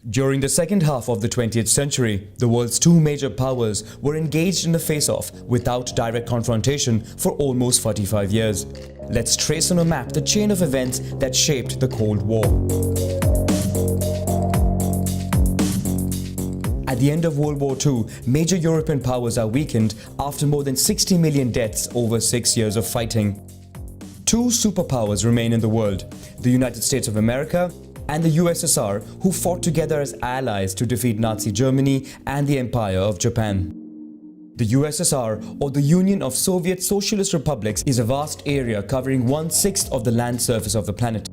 During the second half of the 20th century, the world's two major powers were engaged in a face-off without direct confrontation for almost 45 years. Let's trace on a map the chain of events that shaped the Cold War. At the end of World War II, major European powers are weakened after more than 60 million deaths over 6 years of fighting. Two superpowers remain in the world, the United States of America and the USSR, who fought together as allies to defeat Nazi Germany and the Empire of Japan. The USSR, or the Union of Soviet Socialist Republics, is a vast area covering 1/6 of the land surface of the planet.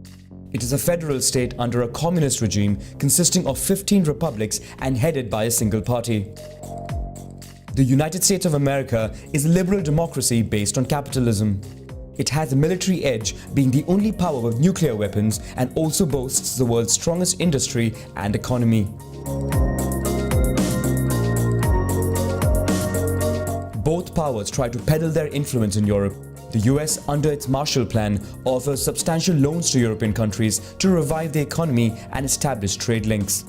It is a federal state under a communist regime consisting of 15 republics and headed by a single party. The United States of America is a liberal democracy based on capitalism. It has a military edge, being the only power with nuclear weapons, and also boasts the world's strongest industry and economy. Both powers try to peddle their influence in Europe. The US, under its Marshall Plan, offers substantial loans to European countries to revive the economy and establish trade links.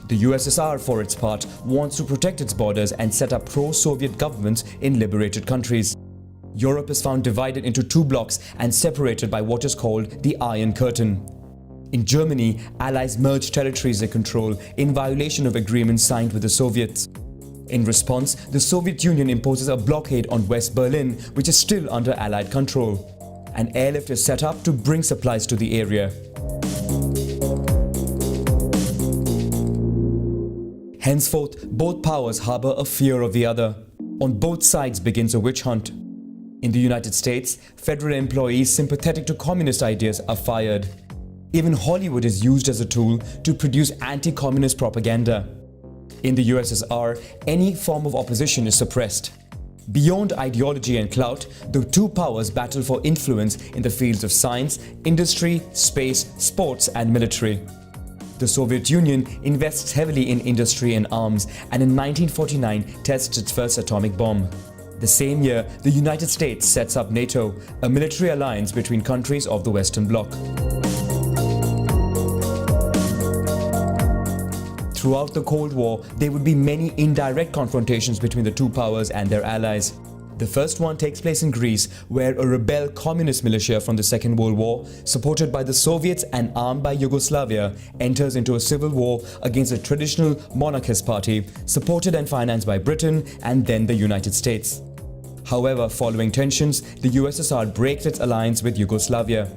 The USSR, for its part, wants to protect its borders and set up pro-Soviet governments in liberated countries. Europe is found divided into two blocks and separated by what is called the Iron Curtain. In Germany, Allies merged territories they control in violation of agreements signed with the Soviets. In response, the Soviet Union imposes a blockade on West Berlin, which is still under Allied control. An airlift is set up to bring supplies to the area. Henceforth, both powers harbor a fear of the other. On both sides begins a witch hunt. In the United States, federal employees sympathetic to communist ideas are fired. Even Hollywood is used as a tool to produce anti-communist propaganda. In the USSR, any form of opposition is suppressed. Beyond ideology and clout, the two powers battle for influence in the fields of science, industry, space, sports and military. The Soviet Union invests heavily in industry and arms, and in 1949 tests its first atomic bomb. The same year, the United States sets up NATO, a military alliance between countries of the Western Bloc. Throughout the Cold War, there would be many indirect confrontations between the two powers and their allies. The first one takes place in Greece, where a rebel communist militia from the Second World War, supported by the Soviets and armed by Yugoslavia, enters into a civil war against a traditional monarchist party, supported and financed by Britain and then the United States. However, following tensions, the USSR breaks its alliance with Yugoslavia.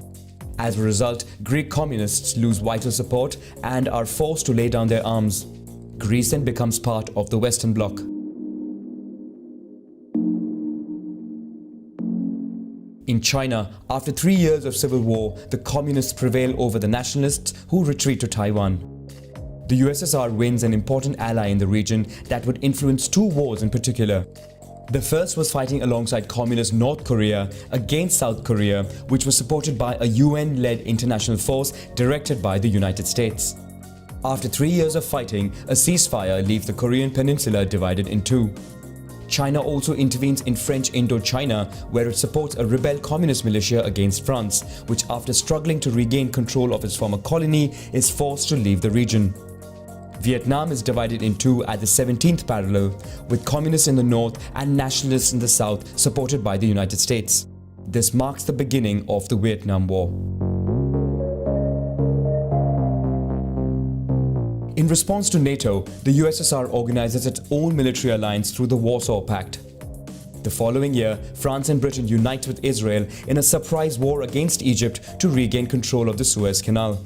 As a result, Greek communists lose vital support and are forced to lay down their arms. Greece then becomes part of the Western Bloc. In China, after 3 years of civil war, the communists prevail over the nationalists, who retreat to Taiwan. The USSR wins an important ally in the region that would influence two wars in particular. The first was fighting alongside communist North Korea against South Korea, which was supported by a UN-led international force directed by the United States. After 3 years of fighting, a ceasefire leaves the Korean peninsula divided in two. China also intervenes in French Indochina, where it supports a rebel communist militia against France, which, after struggling to regain control of its former colony, is forced to leave the region. Vietnam is divided in two at the 17th parallel, with communists in the north and nationalists in the south supported by the United States. This marks the beginning of the Vietnam War. In response to NATO, the USSR organizes its own military alliance through the Warsaw Pact. The following year, France and Britain unite with Israel in a surprise war against Egypt to regain control of the Suez Canal.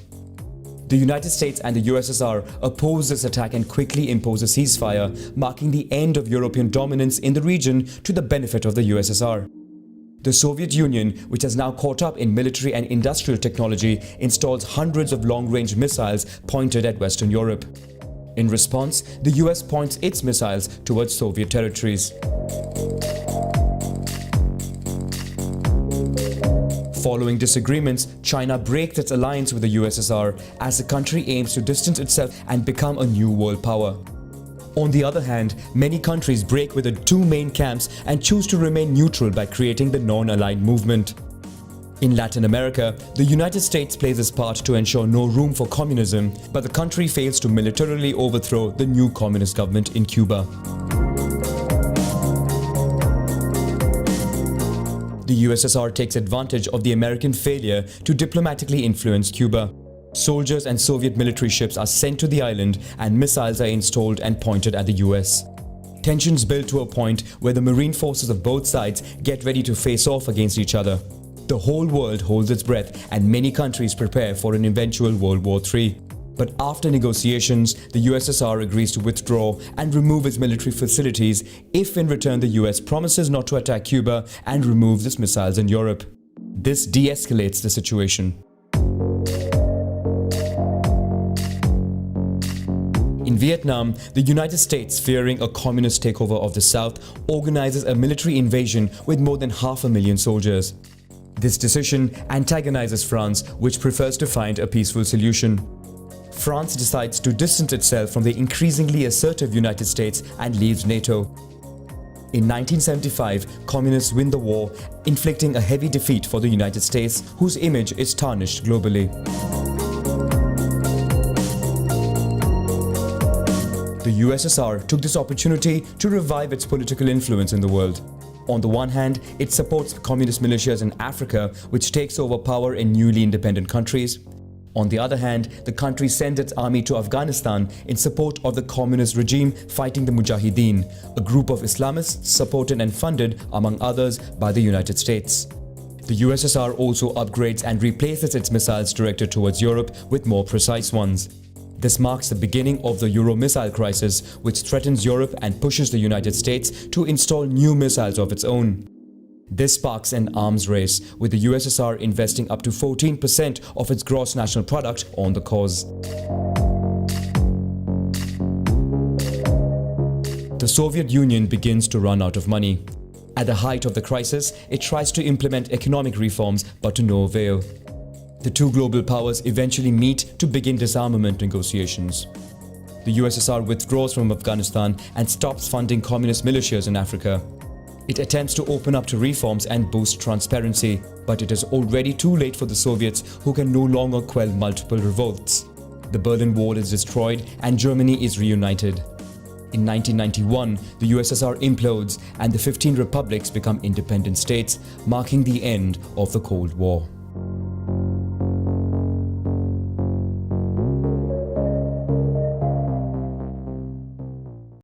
The United States and the USSR oppose this attack and quickly impose a ceasefire, marking the end of European dominance in the region to the benefit of the USSR. The Soviet Union, which has now caught up in military and industrial technology, installs hundreds of long-range missiles pointed at Western Europe. In response, the US points its missiles towards Soviet territories. Following disagreements, China breaks its alliance with the USSR as the country aims to distance itself and become a new world power. On the other hand, many countries break with the two main camps and choose to remain neutral by creating the non-aligned movement. In Latin America, the United States plays its part to ensure no room for communism, but the country fails to militarily overthrow the new communist government in Cuba. The USSR takes advantage of the American failure to diplomatically influence Cuba. Soldiers and Soviet military ships are sent to the island and missiles are installed and pointed at the US. Tensions build to a point where the marine forces of both sides get ready to face off against each other. The whole world holds its breath and many countries prepare for an eventual World War III. But after negotiations, the USSR agrees to withdraw and remove its military facilities if in return the US promises not to attack Cuba and removes its missiles in Europe. This de-escalates the situation. In Vietnam, the United States, fearing a communist takeover of the South, organizes a military invasion with more than 500,000 soldiers. This decision antagonizes France, which prefers to find a peaceful solution. France decides to distance itself from the increasingly assertive United States and leaves NATO. In 1975, communists win the war, inflicting a heavy defeat for the United States, whose image is tarnished globally. The USSR took this opportunity to revive its political influence in the world. On the one hand, it supports communist militias in Africa, which takes over power in newly independent countries. On the other hand, the country sends its army to Afghanistan in support of the communist regime fighting the Mujahideen, a group of Islamists supported and funded, among others, by the United States. The USSR also upgrades and replaces its missiles directed towards Europe with more precise ones. This marks the beginning of the Euro missile crisis, which threatens Europe and pushes the United States to install new missiles of its own. This sparks an arms race, with the USSR investing up to 14% of its gross national product on the cause. The Soviet Union begins to run out of money. At the height of the crisis, it tries to implement economic reforms, but to no avail. The two global powers eventually meet to begin disarmament negotiations. The USSR withdraws from Afghanistan and stops funding communist militias in Africa. It attempts to open up to reforms and boost transparency, but it is already too late for the Soviets, who can no longer quell multiple revolts. The Berlin Wall is destroyed and Germany is reunited. In 1991, the USSR implodes and the 15 republics become independent states, marking the end of the Cold War.